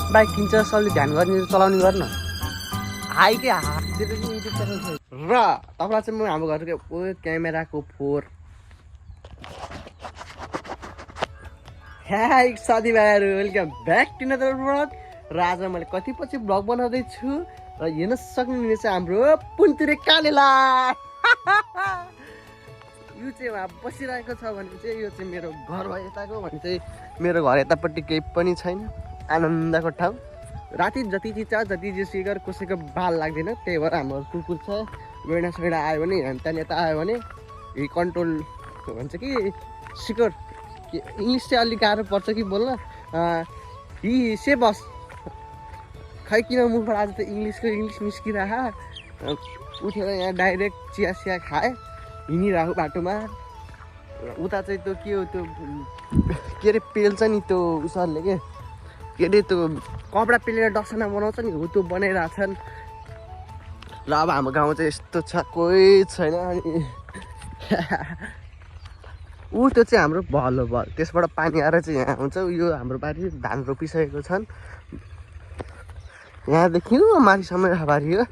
Bike किन्छ सबले ध्यान गर्ने चलाउने गर्न हाई के हाततिर चाहिँ युट्युब च्यानल छ र तपाईँलाई चाहिँ म हाम्रो घरको क्यामेराको फोर हाई साथीभाइहरू welcome back to another blog र आज मैले कति पछि ब्लग बनाउँदैछु र हेर्न सक्नुहुनेछ हाम्रो पुन्तिरे कालेला यो चाहिँ वहाँ बसिरहेको छ भने चाहिँ यो चाहिँ मेरो घर हो यताको भने चाहिँ मेरो घर यतापट्टि केही पनि छैन आनन्दको ठाउँ राति जति चिच्छ जति जेसी गर कसैको बाल लाग्दैन त्यही भएर हाम्रो कुकुर छ गैडा सैडा आयो भने त्यहाँदेखि यता आयो भने हि कन्ट्रोल भन्छ कि सिक्योर इङ्ग्लिस चाहिँ अलिक गाह्रो पर्छ कि बोल्न हि से बस खै किन मुखबाट आज त इङ्ग्लिस निस्किरह उठेर यहाँ डाइरेक्ट चिया सिया खाएँ हिँडिरहेको बाटोमा उता चाहिँ त्यो के हो त्यो के अरे पेल्छ नि त्यो उसहरूले के अरे त्यो कपडा पेलेर डसना बनाउँछ नि हो त्यो बनाइरहेछन् र अब हाम्रो गाउँ चाहिँ यस्तो छ कोही छैन अनि त्यो चाहिँ हाम्रो भल हो भल त्यसबाट पानी आएर चाहिँ यहाँ हुन्छ यो हाम्रो बारी धान रोपिसकेको छन् यहाँदेखि माथिसम्म बारी हो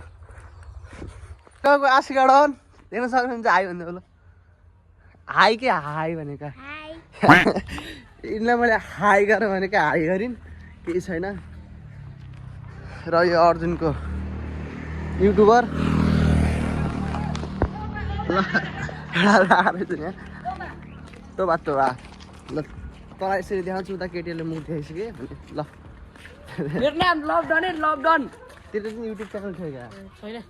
गाउँको आशीगाडन देख्न सक्नुहुन्छ हाई भन्दै होला हाई के हाई भनेको यिनीलाई मैले हाई गरेर भनेको हाई गरिन् केही छैन र यो अर्जुनको युट्युबर ल यहाँ तो बा ल तँलाई यसरी देखाउँछु उता केटीहरूले मुख देखाइसकेँ ल मेरो नाम लभ डन है लभ डन तेरो चाहिँ युट्युब च्यानल थियो क्या छैन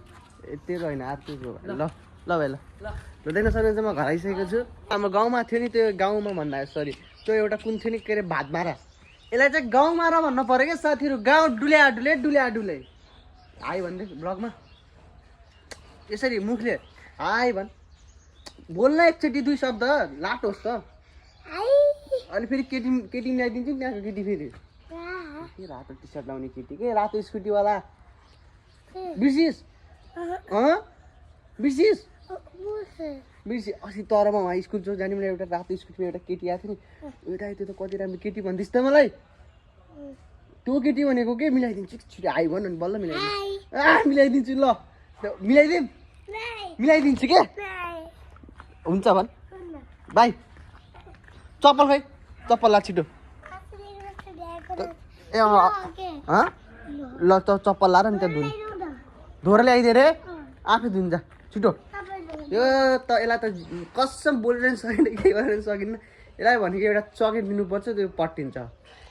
त्यो होइन अर्को ल ल भाइ ल देख्न सक्नुहुन्छ म घर आइसकेको छु हाम्रो गाउँमा थियो नि त्यो गाउँमा भन्दा सरी त्यो एउटा कुन थियो नि के अरे भातमारा यसलाई चाहिँ गाउँमा र भन्नु पऱ्यो क्या साथीहरू गाउँ डुले हाई भन्दै ब्लगमा यसरी मुखले हाई भन् बोल्न एकचोटि दुई शब्द लाटो होस् त अनि फेरि केटी ल्याइदिन्छु नि त्यहाँको केटी फेरि के रातो टी सर्ट लाउने केटी के रातो स्कुटीवाला बिर्सिस बिर्सिस अस्ति तरमा उहाँ स्कुल जो जाने मलाई एउटा रातो स्कुटीमा एउटा केटी आएको थियो नि एउटा त्यो त कति राम्रो केटी भन्दैछ त मलाई त्यो केटी भनेको के मिलाइदिन्छु छिटो हाई भन अनि बल्ल मिलाइदिन्छु ल मिलाइदिन्छु के हुन्छ भन् बाई चप्पल खै चप्पल ला छिटो ए ल त चप्पल लाएर नि त्यहाँ धोएर ल्याइदिए रे आफै धुन्छ छिटो यो त यसलाई त कसम बोलेर सकिन केही गरेर सकिन्न यसलाई भनेको एउटा चक्लेट दिनुपर्छ त्यो पट्टिन्छ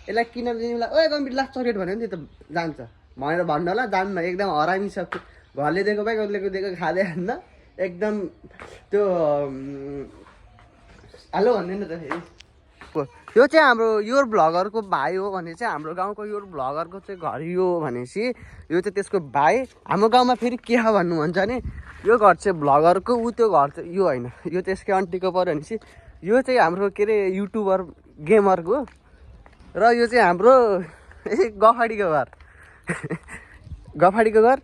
यसलाई किन दिनुलाई ओ गम्भीर लास्ट चक्लेट भन्यो भने त्यो त जान्छ भनेर भन्नु होला जान्न एकदम हरामी छ घरले दिएको भाइ कसलेको दिएको खाँदै हान्न एकदम त्यो हेलो भन्दैन त फेरि यो चाहिँ हाम्रो यो भ्लगरको भाइ हो भने चाहिँ हाम्रो गाउँको यो भ्लगरको चाहिँ घर यो भनेपछि यो चाहिँ त्यसको भाइ हाम्रो गाउँमा फेरि के हो भन्नु भन्छ भने यो घर चाहिँ भ्लगरको ऊ त्यो घर चाहिँ यो होइन यो त्यसकै आन्टीको पऱ्यो भनेपछि यो चाहिँ हाम्रो के अरे युट्युबर गेमरको र यो चाहिँ हाम्रो गफाडीको घर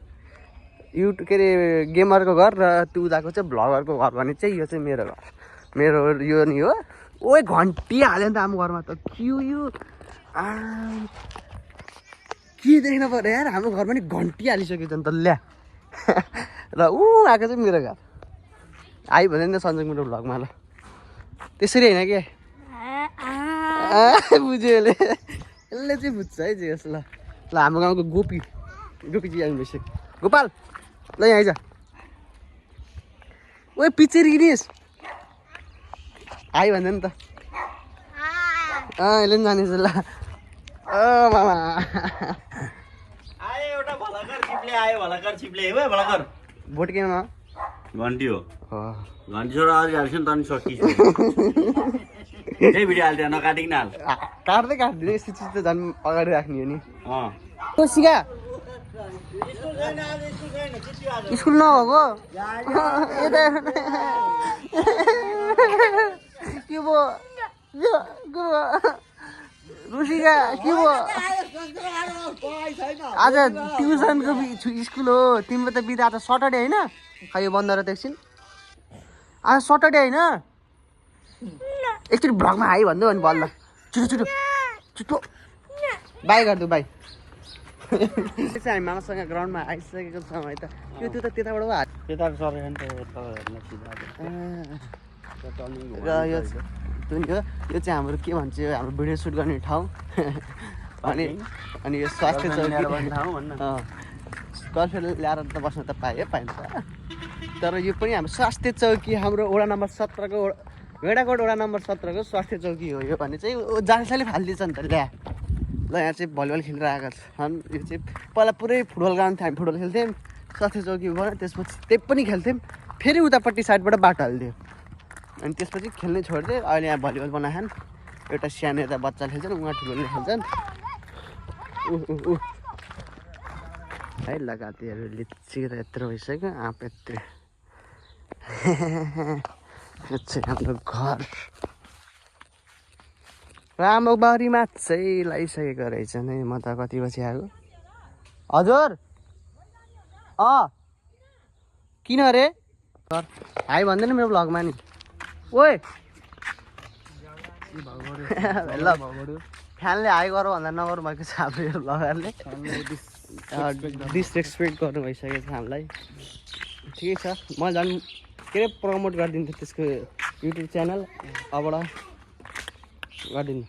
के अरे गेमरको घर र त्यो उदाको चाहिँ भ्लगरको घर भने चाहिँ यो चाहिँ मेरो घर मेरो यो नि हो ओए घन्टी हाल्यो नि त हाम्रो घरमा त के यो के देख्न पर्यो यार हाम्रो घरमा नि घन्टी हालिसकेको छ नि त ल्या र आएको चाहिँ मेरो घर आइ भन्यो नि त सन्जोग मेरो भ्लगमा ल त्यसरी होइन के बुझ्यो यसले चाहिँ बुझ्छ है जे होस् ल हाम्रो गाउँको गोपीजी आउनु भइसक्यो गोपाल ल यहाँ आइज ओए पिक्चर गिरिस आइ भन्दा नि त यसले पनि जानेछ ल मामा भोट केमा घन्टी हो घन्टी छोरा अगाडि हाल्छ नि त नि सकिन्छ त्यही भिडियो हाल्थ्यो नकाटिकन हाल काट्दैन यस्तो चिज त झन् अगाडि राख्ने हो नि सिका स्कुल नभएको के भयो रुसिका के भयो आज ट्युसनको स्कुल हो तिम्रो त बिदा आज सटरडे होइन खै यो बन्द र एकछिन आज सटरडे होइन एकचोटि भ्लगमा हाई भन्नु अनि बल्ल छिटो छिटो छिटो बाई गरिदिउँ बाई चाहिँ हामी मामासँग ग्राउन्डमा आइसकेको छौँ है त त्यो त त्यताबाट हात त्यताको सरेन नि त यता हेर्न सिधा र यो चाहिँ हाम्रो के भन्छ हाम्रो भिडियो सुट गर्ने ठाउँ अनि यो स्वास्थ्य चौकी गर्लफ्रेन्ड ल्याएर त बस्न त पाइन्छ तर यो पनि हाम्रो स्वास्थ्य चौकी हाम्रो वडा नम्बर 17 को भेडाकोट वडा नम्बर 17 को स्वास्थ्य चौकी हो यो भने चाहिँ जालसाले फालिदिन्छ नि त ल्या ल यहाँ चाहिँ भलिबल खेलेर आएका छन् यो चाहिँ पहिला पुरै फुटबल ग्राउन्ड थियो हामी फुटबल खेल्थ्यौँ स्वास्थ्य चौकी भयो त्यसपछि त्यही पनि खेल्थ्यौँ फेरि उतापट्टि साइडबाट बाटो हालिदियो अनि त्यसपछि खेल्नै छोडिदियो अहिले यहाँ भलिबल बनाएछन् एउटा सानो यता बच्चा खेल्छन् उहाँ ठुलोले खेल्छन् है लगातीहरू लिचिएर यत्रो भइसक्यो आँप यत्रो यो चाहिँ हाम्रो घर राम्रो बारीमा चाहिँ लगाइसकेको रहेछ नि म त कति बजी आएको हजुर किन अरे हाई भन्दैन मेरो भ्लगमा नि ओए ल फ्यानले हाई गर भन्दा नगरौँ भएको छ हाम्रो यो भ्लगरले डिसरेस्पेक्ट गर्नु भइसकेको छ हामीलाई ठिकै छ म झन् के अरे प्रमोट गरिदिन्छु त्यसको युट्युब च्यानल अबबाट गरिदिनु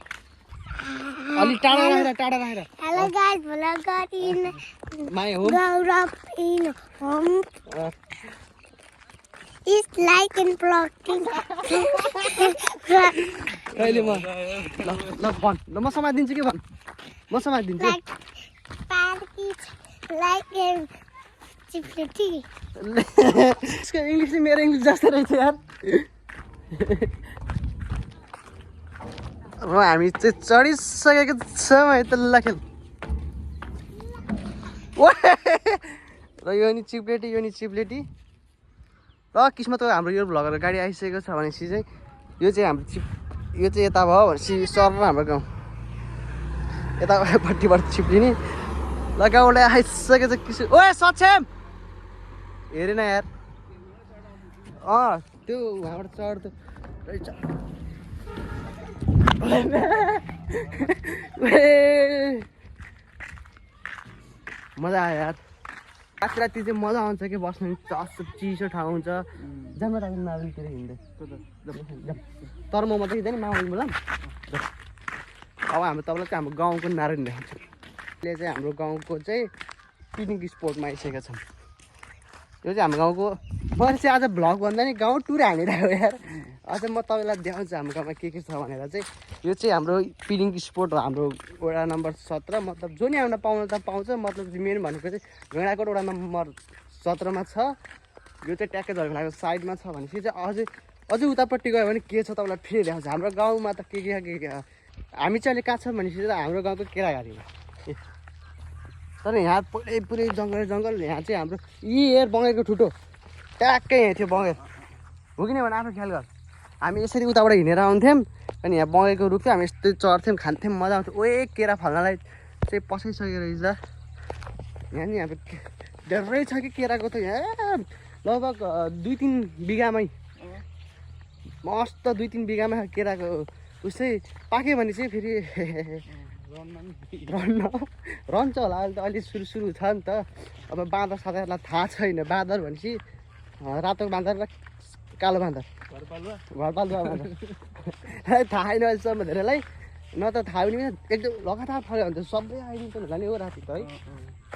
अलि टाढा राखेर Hello guys, vlog in my home Gaurav in home. It's like in vlogging. कहिले म ल भन् ल म समातिदिन्छु के भन् म समातिदिन्छु Like package, like in chipletty. इसको इङ्ग्लिस चाहिँ मेरो इङ्ग्लिस जस्तै रहेछ यार र हामी चाहिँ चढिसकेको छौँ है त ल खेल र यो नि चिप्लेटी र किस्मत हाम्रो यो भ्लगर गाडी आइसकेको छ भनेपछि चाहिँ यो चाहिँ हाम्रो यो चाहिँ यता भयो भनेपछि सर र हाम्रो गाउँ यतापट्टिबाट चिप्लिने ल गाउँले आइसकेको छ किस ओए सक्षम हेरेन यार त्यो उहाँबाट चढ्दो रहेछ मजा आयो यार राति चाहिँ मजा आउँछ कि बस्नु चस्सो चिसो ठाउँ हुन्छ जामा राख्नु मारुनीतिर हिँड्दै तर म मात्रै हिँड्दैन माउली बोला अब हाम्रो तपाईँलाई चाहिँ हाम्रो गाउँको नारायण देखाउँछ अहिले चाहिँ हाम्रो गाउँको चाहिँ पिकनिक स्पोटमा आइसकेका छौँ यो चाहिँ हाम्रो गाउँको मैले चाहिँ आज भ्लग भन्दा नि गाउँ टुर हानिरहेको यार अझ म तपाईँलाई देखाउँछु हाम्रो गाउँमा के छ भनेर चाहिँ यो चाहिँ हाम्रो पिकनिक स्पोट हो हाम्रो वडा नम्बर 17 मतलब जो नि आउन पाउन त पाउँछ मतलब मेन भनेको चाहिँ भेडाकोट वडा नम्बर 17 मा छ यो चाहिँ ट्याक्कै झर्काको साइडमा छ भनेपछि चाहिँ अझै उतापट्टि गयो भने के छ तपाईँलाई फेरि देखाउँछ हाम्रो गाउँमा त के हामी चाहिँ अहिले कहाँ छ भनेपछि चाहिँ हाम्रो गाउँको केराघारीमा तर यहाँ पुरै जङ्गल यहाँ चाहिँ हाम्रो हेर बँगेको ठुटो ट्याक्कै यहाँ थियो बँगेर हो कि भने आफै ख्याल गर हामी यसरी उताबाट हिँडेर आउँथ्यौँ अनि यहाँ बँगेको रुख थियो हामी यस्तै चढ्थ्यौँ खान्थ्यौँ मजा आउँथ्यो ओए केरा फल्नलाई चाहिँ पसाइसकेको रहेछ यहाँ नि अब डरै छ कि केराको त यहाँ लगभग 2-3 बिघामै मस्त 2-3 बिघामा केराको उस्तै पाक्यो भने चाहिँ फेरि रहन्छ होला अहिले त अलिक सुरु छ नि त अब बाँदर साथीहरूलाई थाहा छैन बाँदर भनेपछि रातो बाँदर र कालो बाँदर घरपालुवा बाँदर थाहा छैन अहिलेसम्म धेरैलाई न त थाहा पनि एकदम लगातार फल्यो भने त सबै आइदिन्छ होला नि हो राति त है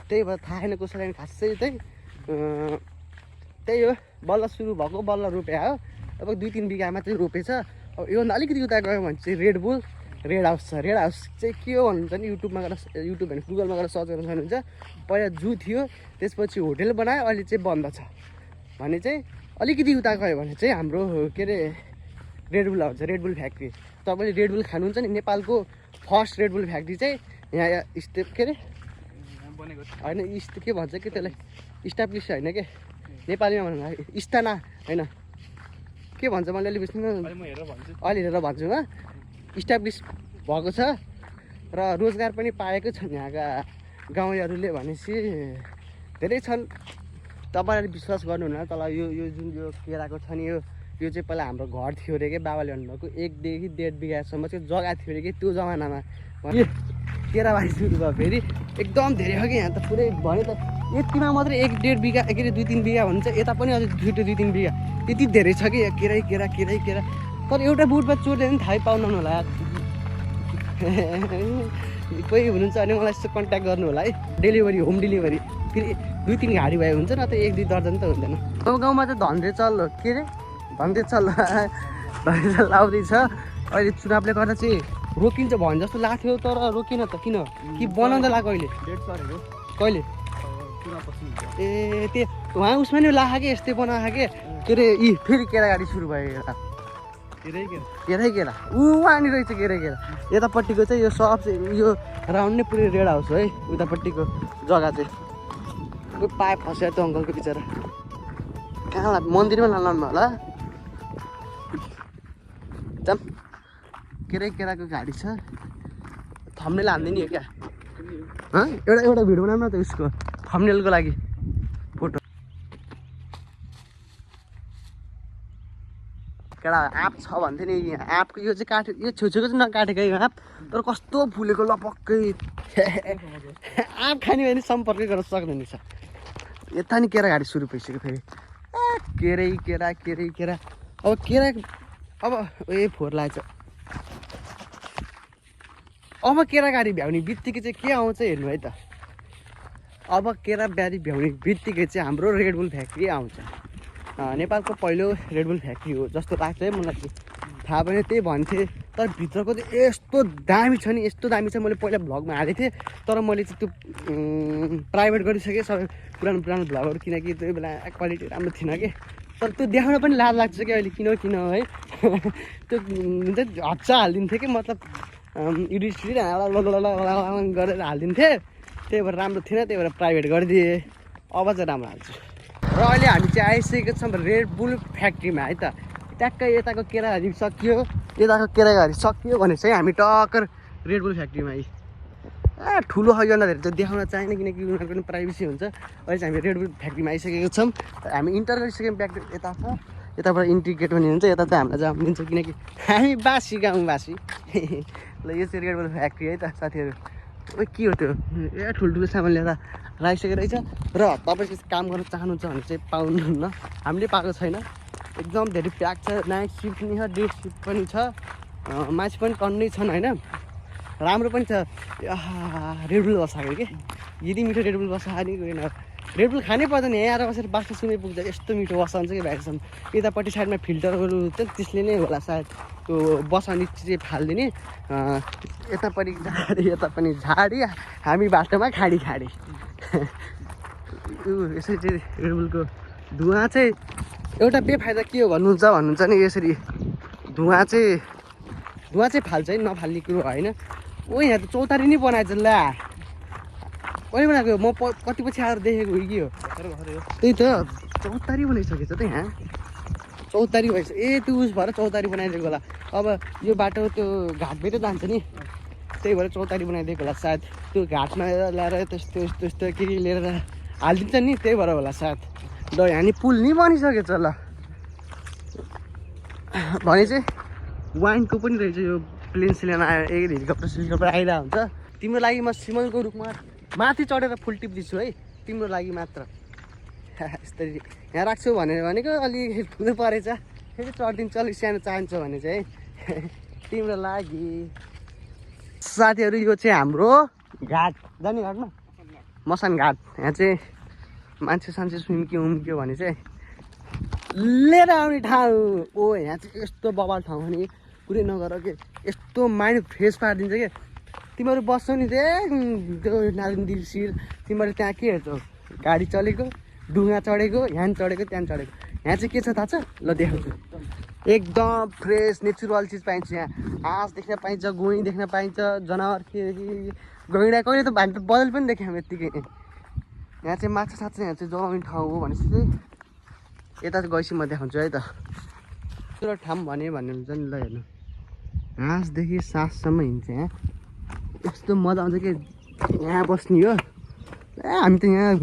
त्यही भएर थाहा छैन कसैलाई खासै त्यही हो बल्ल सुरु भएको बल्ल रोपे हो अब 2-3 बिघामा चाहिँ रोपेछ अब योभन्दा अलिकति उता गयो भने चाहिँ रेड हाउस छ रेड हाउस चाहिँ के हो भन्नुहुन्छ नि युट्युब भने गुगलमा गएर सर्च गर्न सक्नुहुन्छ पहिला जू थियो त्यसपछि होटेल बनायो अहिले चाहिँ बन्द छ भने चाहिँ अलिकति उता गयो भने चाहिँ हाम्रो के अरे रेडबुल आउँछ रेडबुल फ्याक्ट्री तपाईँले रेडबुल खानुहुन्छ नि नेपालको फर्स्ट रेडबुल फ्याक्ट्री चाहिँ यहाँ स्टेप के अरे होइन के भन्छ कि त्यसलाई इस्टाब्लिस होइन के नेपालीमा भन्नु इस्ताना होइन के भन्छ मैले अलिक बुझ्नु अहिले हेरेर भन्छु इस्टाब्लिस भएको छ र रोजगार पनि पाएको छन् यहाँका गाउँलेहरूले भनेपछि धेरै छन् तपाईँहरूले विश्वास गर्नुहुन्न तल यो जुन यो केराको छ नि यो यो चाहिँ पहिला हाम्रो घर थियो अरे कि बाबाले भन्नुभएको 1 देखि 1.5 बिघासम्म चाहिँ जग्गा थियो अरे कि त्यो जमानामा केराबारी सुरु भयो फेरि एकदम धेरै हो कि यहाँ त पुरै भन्यो त यतिमा मात्रै 1.5 बिघा के अरे 2-3 बिघा भन्छ यता पनि अझै 2-3 बिघा त्यति धेरै छ कि केरै केरा तर एउटा बुटमा चोरले पनि थाहै पाउनु होला कोही हुनुहुन्छ भने मलाई यसो कन्ट्याक्ट गर्नु होला है डेलिभरी होम डेलिभरी फेरि 2-3 गाडी भए हुन्छ न त 1-2 दर्जन त हुँदैन गाउँमा चाहिँ धन्देचल के अरे धन्देचल लाउँदैछ अहिले चुनावले गर्दा चाहिँ रोकिन्छ भने जस्तो लाग्थ्यो तर रोकिन त किन कि बनाउँदा लाग्यो कहिले ए त्यो उहाँ उसमा नि लाखा के यस्तै बनाएको के अरे यी फेरि केरा गाडी सुरु भयो केरा वहाँनिर रहेछ केरा यतापट्टिको चाहिँ यो सब चाहिँ यो राउन्ड नै पुरै रेड हाउस हो है उतापट्टिको जग्गा चाहिँ पाइप फस्यो त्यो अङ्कलको बिचरा कहाँ मन्दिरमै लानु होला जाम केराको गाडी छ थम्नेल हान्दैन नि हो क्या एउटा भिडियो बनाउनु न त उसको थम्नेलको लागि फोटो केटा आँप छ भन्थ्यो नि यहाँ आँपको यो चाहिँ काटे यो छेउछेउको चाहिँ नकाटेको यो आँप तर कस्तो फुलेको लपक्कै आँप खाने भने सम्पर्कै गर्न सक्दैन छ यता नि केरा गाडी सुरु भइसक्यो फेरि केरा अब केरा अब ए फोहोर लाग्छ अब केरा गाडी भ्याउने बित्तिकै चाहिँ के आउँछ हेर्नु है त अब केरा गाडी भ्याउने बित्तिकै चाहिँ हाम्रो रेडबुल फ्याक्ट्री आउँछ नेपालको पहिलो रेडबुल फ्याक्ट्री हो जस्तो लाग्छ है मलाई चाहिँ थाहा पनि त्यही भन्थेँ तर भित्रको चाहिँ यस्तो दामी छ नि यस्तो दामी छ मैले पहिला भ्लगमा हालेको थिएँ तर मैले चाहिँ त्यो प्राइभेट गरिसकेँ सबै पुरानो भ्लगहरू किनकि त्यो बेला क्वालिटी राम्रो थिएन कि तर त्यो देखाउन पनि लाज लाग्छ कि अहिले किन है त्यो हुन्छ हच्चा हालिदिन्थेँ कि मतलब इडिट गरेर हालिदिन्थेँ त्यही भएर राम्रो थिएन त्यही भएर प्राइभेट गरिदिएँ अब चाहिँ राम्रो हाल्छु र अहिले हामी चाहिँ आइसकेको छौँ रेडबुल फ्याक्ट्रीमा है त ट्याक्कै यताको केराहरू सकियो यताको केराहरू सकियो भने चाहिँ हामी टक्कर रेडबुल फ्याक्ट्रीमा ठुलो हैभन्दा धेरै चाहिँ देखाउन चाहिएन किनकि उनीहरूको पनि प्राइभेसी हुन्छ अहिले चाहिँ हामी रेडबुल फ्याक्ट्रीमा आइसकेको छौँ हामी इन्टर गरिसक्यौँ फ्याक्ट्री यता छ यताबाट इन्ट्री गेट पनि हुन्छ यता चाहिँ हामीलाई जानु दिन्छ किनकि हामी बासी गाउँबासी ल यो चाहिँ रेडबुल फ्याक्ट्री है त साथीहरू ओ के हो त्यो ठुल्ठुलो सामान ल्याएर राखिसकेको रहेछ र तपाईँ काम गर्न चाहनुहुन्छ भने चाहिँ पाउनुहुन्न हामीले पाएको छैन एकदम धेरै प्याक छ नाइट सिफ्ट पनि छ डे सिफ्ट पनि छ मान्छे पनि टन्नै छन् होइन राम्रो पनि छ रेडबुल बसाएको के यदि मिठो रेडबुल बसायो नि गएन रेडबुल खानै पर्दैन यहाँ आएर बसेर बास्नु सुने पुग्छ यस्तो मिठो बसाउँछ कि भाइसम्म यतापट्टि साइडमा फिल्टरहरू चाहिँ त्यसले नै होला सायद त्यो बसाउने चाहिँ फालिदिने यतापट्टि झाडी यता पनि झाडी हामी बाटोमा खाडी यसरी चाहिँ रेडबुलको धुवा चाहिँ एउटा बेफाइदा के हो भन्नुहुन्छ नि यसरी धुवा चाहिँ फाल्छ है नफाल्ने कुरो होइन ओ यहाँ त चौतारी नै बनाएछ ला कहिले बनाएको म कति पछि आएर देखेको हो कि हो त्यही त चौतारी बनाइसकेछ त यहाँ चौतारी भएछ ए त्यो उस भएर चौतारी बनाइदिएको होला अब यो बाटो त्यो घाटभित्र जान्छ नि त्यही भएर चौतारी बनाइदिएको होला सायद त्यो घाटमा ल्याएर त्यस्तो के लिएर हालिदिन्छ नि त्यही भएर होला सायद ल यहाँ नि पुल नि बनिसकेछ ल भने चाहिँ वाइनको पनि रहेछ यो प्लेन सिलेन आयो हेलिकप्टर आइरहेको हुन्छ तिम्रो लागि म सिमलको रूपमा माथि चढेर फुल टिप्दैछु है तिम्रो लागि मात्र यस्तरी यहाँ राख्छु भनेको अलि ठुलो परेछ फेरि चढिदिन्छु अलिक सानो चाहन्छ भने चाहिँ तिम्रो लागि साथीहरू यो चाहिँ हाम्रो घाट जाने घाटमा मसान घाट यहाँ चाहिँ मान्छे सुम्क्यो भने चाहिँ लिएर आउने ठाउँ ओ यहाँ चाहिँ यस्तो बबाल ठाउँ भने कुरै नगर के यस्तो माइन्ड फ्रेस पारिदिन्छ कि तिमीहरू बस्छौ नि त्यो नारायण शिर तिमीहरू त्यहाँ के हेर्छौ गाडी चलेको डुङ्गा चढेको यहाँ चढेको त्यहाँ चढेको यहाँ चाहिँ के छ थाहा छ ल देखाउँछु एकदम फ्रेस नेचुरल चिज पाइन्छ यहाँ हाँस देख्न पाइन्छ गोही देख्न पाइन्छ जनावर के गैँडा कहिले त हामी त बदल पनि देख्यौँ यत्तिकै यहाँ चाहिँ माछा साँच्चै यहाँ चाहिँ जगाउने ठाउँ हो भनेपछि चाहिँ यता चाहिँ गएपछि म देखाउँछु है त त्यो ठाउँ भन्नुहुन्छ नि ल हेर्नु हाँसदेखि साससम्म हिँड्छ यहाँ यस्तो मजा आउँछ कि यहाँ बस्ने हो हामी त यहाँ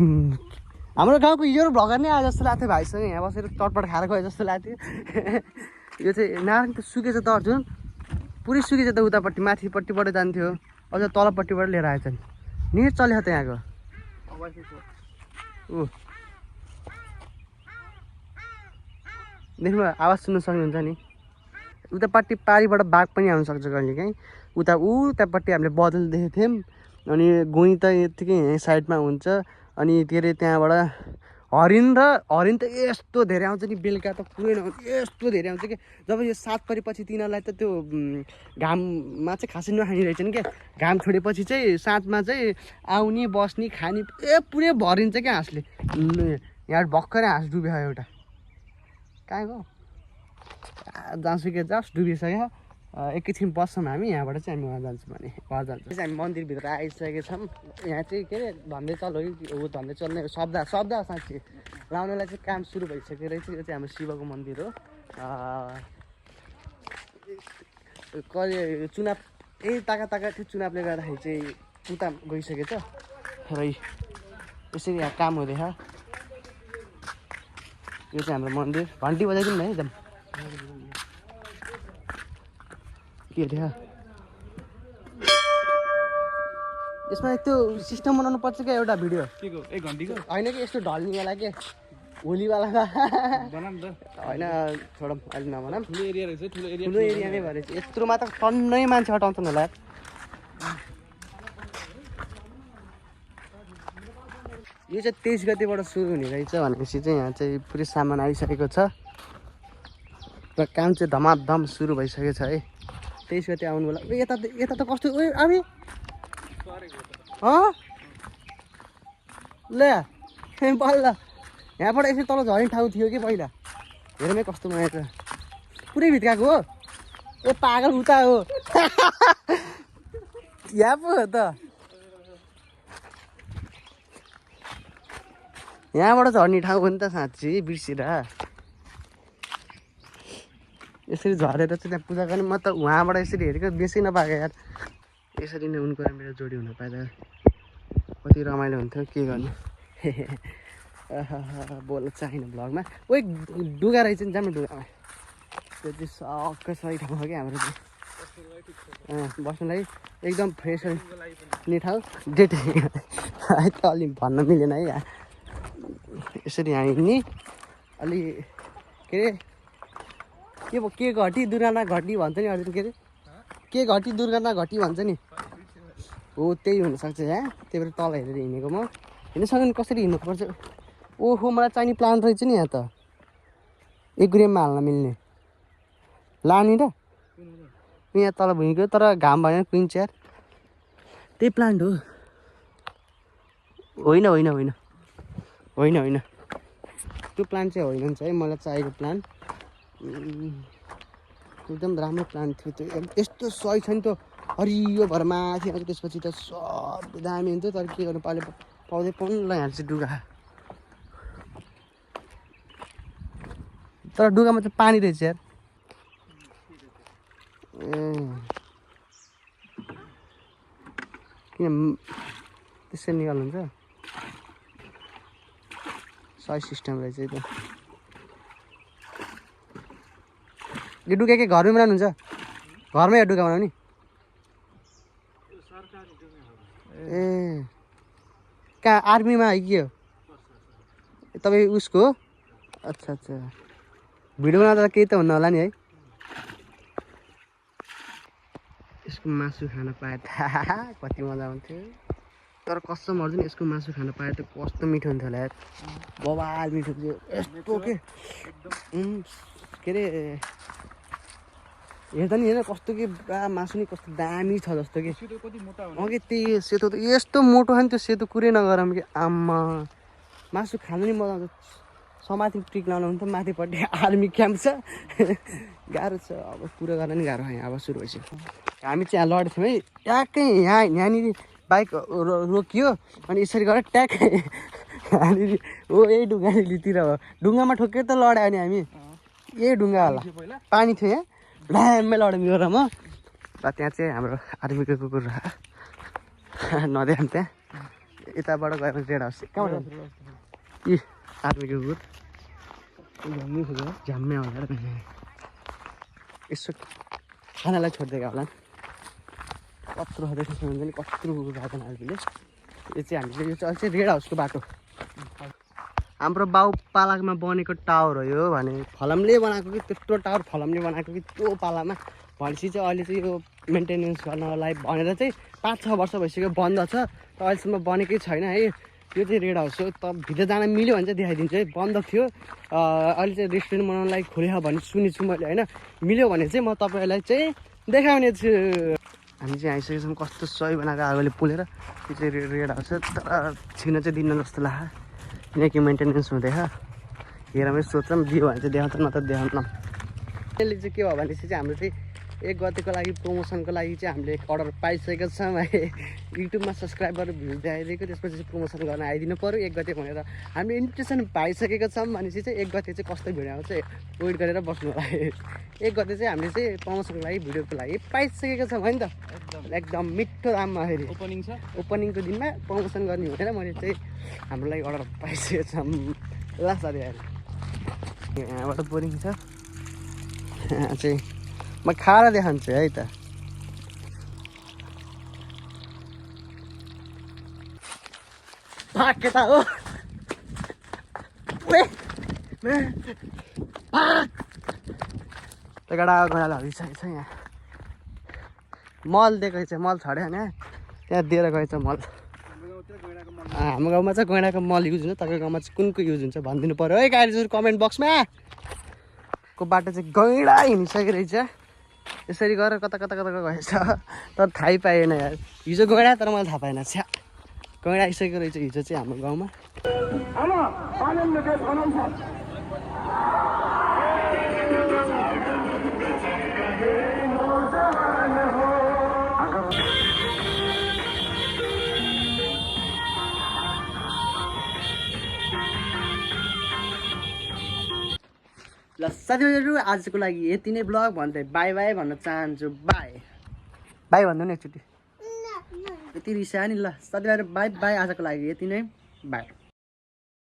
हाम्रो गाउँको हिजो भ्लगर नै आयो जस्तो लाग्थ्यो भाइसँग यहाँ बसेर चटपट खाएर गयो जस्तो लाग्थ्यो यो चाहिँ नारायण त सुकेछ त अर्जुन पुरै सुकेछ त उतापट्टि माथिपट्टिबाट जान्थ्यो अझ तलपट्टिबाट लिएर आएछ नि नेट चल्यो त यहाँको ऊ देख्नु आवाज सुन्नु सक्नुहुन्छ नि उतापट्टि पारिबाट बाघ पनि आउन सक्छ कहिले काहीँ उतापट्टि हामीले बदल देखेको थियौँ अनि गोही त यत्तिकै यहीँ साइडमा हुन्छ अनि के अरे त्यहाँबाट हरिण त यस्तो धेरै आउँछ नि बेलुका त पुरै नआउँछ यस्तो धेरै आउँछ कि जब यो 7 परेपछि तिनीहरूलाई त त्यो घाममा चाहिँ खासै नखाने रहेछन् क्या घाम छोडेपछि चाहिँ साँझमा चाहिँ आउने बस्ने खाने पुरै भरिन्छ क्या हाँसले यहाँ भर्खरै हाँस डुब्यो एउटा कहाँ गयो जहाँसुकै जाओस् डुबिसक्यो एकैछिन बस्छौँ हामी यहाँबाट चाहिँ हामी उहाँ जान्छौँ भने घर जान्छौँ हामी मन्दिरभित्र आइसकेका छौँ यहाँ चाहिँ के अरे धन्दै चल हो धन्दै चल्ने शब्द साँच्ची लाउनेलाई चाहिँ काम सुरु भइसकेको रहेछ यो चाहिँ हाम्रो शिवको मन्दिर हो कहिले चुनाव ताका थियो चुनावले गर्दाखेरि चाहिँ उता गइसकेछ र यसरी यहाँ काम हुँदैछ यो चाहिँ हाम्रो मन्दिर घन्टी बजाइदिउँ न है एकदम के अरे यसमा त्यो सिस्टम बनाउनु पर्छ क्या एउटा भिडियो के को 1 घन्टीको होइन कि यस्तो ढल्नेवाला के होलीवालामा बनाम त होइन छोडौँ अहिले नभनौँ ठुलो एरिया रहेछ ठुलो एरिया नै भएर चाहिँ यत्रोमा त टन्नै मान्छे हटाउँछन् होला यो चाहिँ 23 गतिबाट सुरु हुने रहेछ भनेपछि चाहिँ यहाँ चाहिँ पुरै सामान आइसकेको छ र काम चाहिँ धमाधम सुरु भइसकेको छ है 23 गति आउनु होला यता त कस्तो ओ अरे ल बल्ल यहाँबाट यसरी तल झर्ने ठाउँ थियो कि पहिला हेरमै कस्तो नयाँ छ पुरै भित्काएको हो ए पागल उता हो यहाँ पो हो त यहाँबाट झर्ने ठाउँ हो नि त साँच्ची बिर्सिएर यसरी झरेर चाहिँ त्यहाँ पूजा गर्ने म त उहाँबाट यसरी हेरेको बेसी नपाएको यार यसरी नै उनको मेरो जोडी हुन पाउँदा कति रमाइलो हुन्थ्यो के गर्नु बोल्नु चाहिएन भ्लगमा ओ डुगा रहेछ नि जानु डुगामा त्यो चाहिँ सक्क सही ठाउँ हो क्या हाम्रो चाहिँ बस्नुलाई एकदम फ्रेस हुने ठाउँ डेट है त अलि भन्न मिलेन है यहाँ यसरी हिँड्ने अलि के अरे के घटी दुर्घटना घटी भन्छ नि अर्जुन के अरे के घटी दुर्घटना घटी भन्छ नि हो त्यही हुनसक्छ यहाँ त्यही भएर तल हेरेर हिँडेको म हिँड्नु सक्यो भने कसरी हिँड्नुपर्छ ओहो मलाई चाहिने प्लान्ट रहेछ नि यहाँ त एकुरियममा हाल्न मिल्ने लाने र यहाँ तल भुइँको तर घाम भएन क्विन चेयर त्यही प्लान्ट हो होइन होइन होइन होइन होइन त्यो प्लान्ट चाहिँ होइन है मलाई चाहिएको प्लान्ट एकदम राम्रो प्लान्ट थियो त्यो यस्तो सही छ नि त्यो हरियो भएर माथि आउँछ त्यसपछि त सब दामी हुन्थ्यो तर के गर्नु पाउँदै पाउनु ल यहाँ चाहिँ डुगा तर डुगामा चाहिँ पानी रहेछ यार किन त्यसरी निकाल्नुहुन्छ सही सिस्टम रहेछ है त यो डुगा के घरमै बनाउनुहुन्छ घरमै यो डुगा बनाउने ए कहाँ आर्मीमा है के हो तपाईँ उसको अच्छा अच्छा भिडियो बनाउँदा केही त हुन्न होला नि है यसको मासु खान पाए त कति मजा आउँथ्यो तर कसम अर्जुन यसको मासु खान पाए त कस्तो मिठो हुन्थ्यो होला यार बवाल मिठो थियो यस्तो के अरे हेर्दा नि हेर कस्तो कि मासु नि कस्तो दामी छ जस्तो कि अघि त्यही सेतो त यस्तो मोटो छ नि त्यो सेतो कुरै नगरौँ कि आम्मा मासु खानु नि मजा आउँछ समाथि टिक लाउनु हुन्छ माथिपट्टि आर्मी क्याम्प छ गाह्रो छ अब पुरा गर्न नि गाह्रो यहाँ अब सुरु भइसक्यो हामी चाहिँ यहाँ लड्थ्यौँ है ट्याक्कै यहाँनिर बाइक रोकियो अनि यसरी गरेर ट्याक यहाँनिर हो यही ढुङ्गातिर हो ढुङ्गामा ठोकेर त लड्यो नि हामी यही ढुङ्गा होला पानी थियो यहाँ ड्याममै लड्यौँ गएर म र त्यहाँ चाहिँ हाम्रो आर्मीको कुकुर नदिएँ त्यहाँ यताबाट गयो भने रेड हाउस कहाँबाट इ आर्मीको कुकुर झ्याम्मै होला र यसो खानालाई छोडिदिएको होला कत्रो देख्नु हुन्छ नि कत्रो कुकुर भएको आर्मीले यो चाहिँ हामीले यो चाहिँ रेड हाउसको बाटो हाम्रो बाउ पालामा बनेको टावर हो यो भने फलामले बनाएको कि त्यत्रो टावर फलामले बनाएको कि त्यो पालामा भनेपछि चाहिँ अहिले चाहिँ यो मेन्टेनेन्स गर्नलाई भनेर चाहिँ 5-6 वर्ष भइसक्यो बन्द छ त अहिलेसम्म बनेकै छैन है यो चाहिँ रेड हाउस हो त भित्र जान मिल्यो भने चाहिँ देखाइदिन्छु है बन्द थियो अहिले चाहिँ रेस्टुरेन्ट बनाउनलाई खोल्यो भने सुनेछु मैले होइन मिल्यो भने चाहिँ म तपाईँहरूलाई चाहिँ देखाउने छु हामी चाहिँ आइसकेको छौँ कस्तो सही बनाएको आगोले पोलेर यो चाहिँ रेड हाउस हो तर छिर्न चाहिँ दिन्न जस्तो लाग्छ किनकि मेन्टेनेन्स हुँदैछ हेरमै सोच्छौँ दियो भने चाहिँ देखाउँछ नत्र देखाउन यसले चाहिँ के भयो भनेपछि चाहिँ हाम्रो चाहिँ 1 गतेको लागि प्रमोसनको लागि चाहिँ हामीले अर्डर पाइसकेको छौँ है युट्युबमा सब्सक्राइबर भ्यू देखाइदिएको त्यसपछि चाहिँ प्रमोसन गर्न आइदिनु पऱ्यो 1 गते भनेर हामीले इन्भिटेसन पाइसकेको छौँ भनेपछि चाहिँ 1 गते चाहिँ कस्तो भिडियो आउँछ वेट गरेर बस्नु होला 1 गते चाहिँ हामीले चाहिँ प्रमोसनको लागि भिडियोको लागि पाइसकेको छौँ होइन त एकदम मिठो दाममा फेरि ओपनिङ छ ओपनिङको दिनमा प्रमोसन गर्ने भनेर मैले चाहिँ हाम्रो लागि अर्डर पाइसकेको छौँ ल साथीहरू यहाँबाट बोरिङ छ यहाँ चाहिँ म खाएर देखान्छु है त भाग केटा हो गडा हरिसकेको छ यहाँ मल दिएको छ मल छड्यो होइन त्यहाँ दिएर गएछ मल हाम्रो गाउँमा चाहिँ गैँडाको मल युज हुन्छ तपाईँको गाउँमा चाहिँ कुनको युज हुन्छ भनिदिनु पऱ्यो है गाडीहरू कमेन्ट बक्समा को बाटो चाहिँ गैँडा हिँडिसकेको रहेछ यसरी गरेर कता कता कता गएछ तर थाहै पाएन यार हिजो गैँडा तर मलाई थाहा पाएन छ्या गैँडा आइसकेको रहेछ हिजो चाहिँ हाम्रो गाउँमा ल साथीभाइहरू आजको लागि यति नै ब्लग भन्दै बाई बाई भन्न चाहन्छु बाई बाई भन्नु नि एकचोटि यति रिसायो नि ल साथीभाइहरू बाई बाई आजको लागि यति नै बाई